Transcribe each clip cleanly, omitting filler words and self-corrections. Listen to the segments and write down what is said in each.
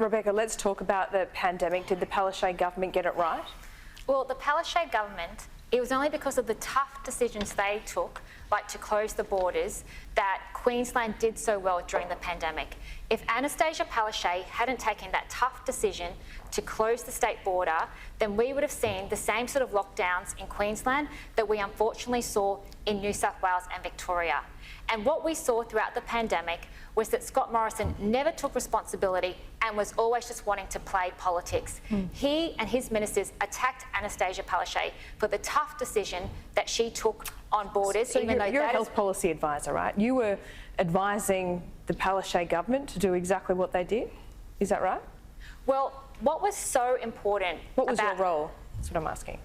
Rebecca, let's talk about the pandemic. Did the Palaszczuk government get it right? Well, the Palaszczuk government, it was only because of the tough decisions they took, like to close the borders, that Queensland did so well during the pandemic. If Annastacia Palaszczuk hadn't taken that tough decision to close the state border, then we would have seen the same sort of lockdowns in Queensland that we unfortunately saw in New South Wales and Victoria. And what we saw throughout the pandemic was that Scott Morrison never took responsibility and was always just wanting to play politics. He and his ministers attacked Annastacia Palaszczuk for the tough decision that she took on borders. So you're a health policy advisor, right? You were advising the Palaszczuk government to do exactly what they did. Is that right? Well, what was so important? What was your role? That's what I'm asking.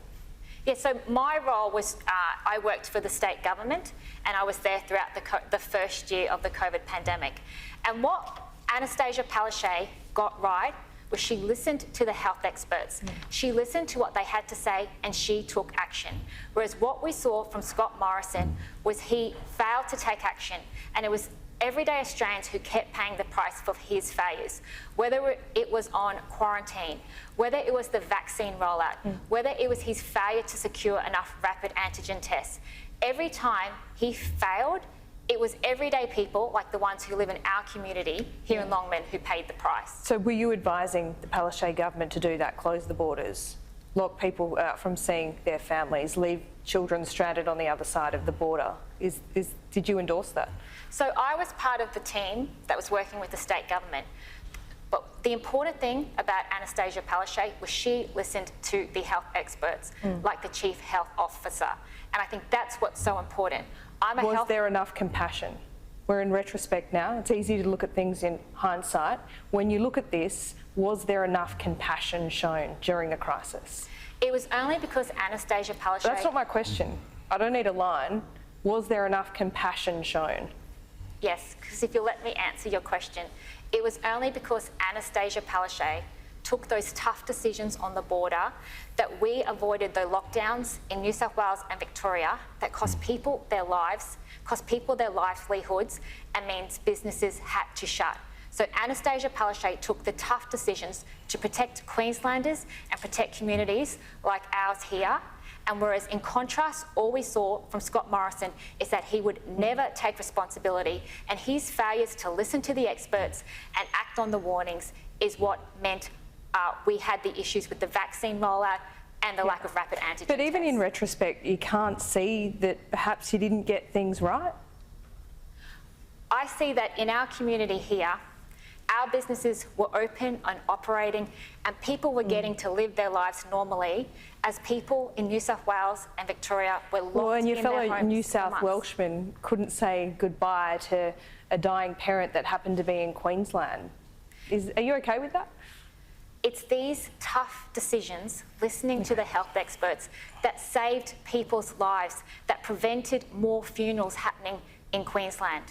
Yeah, so my role was, I worked for the state government and I was there throughout the first year of the COVID pandemic. And what Annastacia Palaszczuk got right was she listened to the health experts. She listened to what they had to say and she took action. Whereas what we saw from Scott Morrison was he failed to take action, and it was everyday Australians who kept paying the price for his failures, whether it was on quarantine, whether it was the vaccine rollout, whether it was his failure to secure enough rapid antigen tests. Every time he failed, it was everyday people like the ones who live in our community here in Longman who paid the price. So were you advising the Palaszczuk government to do that, close the borders, lock people out from seeing their families, leave children stranded on the other side of the border? Did you endorse that? So I was part of the team that was working with the state government. But the important thing about Annastacia Palaszczuk was she listened to the health experts, like the chief health officer. And I think that's what's so important. Was there enough compassion? We're in retrospect now. It's easy to look at things in hindsight. When you look at this, was there enough compassion shown during the crisis? It was only because Annastacia Palaszczuk... That's not my question. I don't need a line. Was there enough compassion shown? Yes, because if you let me answer your question, it was only because Annastacia Palaszczuk took those tough decisions on the border that we avoided the lockdowns in New South Wales and Victoria that cost people their lives, cost people their livelihoods, and means businesses had to shut. So Annastacia Palaszczuk took the tough decisions to protect Queenslanders and protect communities like ours here. And whereas in contrast, all we saw from Scott Morrison is that he would never take responsibility, and his failures to listen to the experts and act on the warnings is what meant we had the issues with the vaccine rollout and the lack of rapid antigen But even tests. in retrospect, you can't see that perhaps you didn't get things right? I see that in our community here, our businesses were open and operating, and people were getting to live their lives normally, as people in New South Wales and Victoria were locked in their homes. Well, and your fellow New South months. Welshman couldn't say goodbye to a dying parent that happened to be in Queensland. Are you okay with that? It's these tough decisions, listening to the health experts, that saved people's lives, that prevented more funerals happening in Queensland.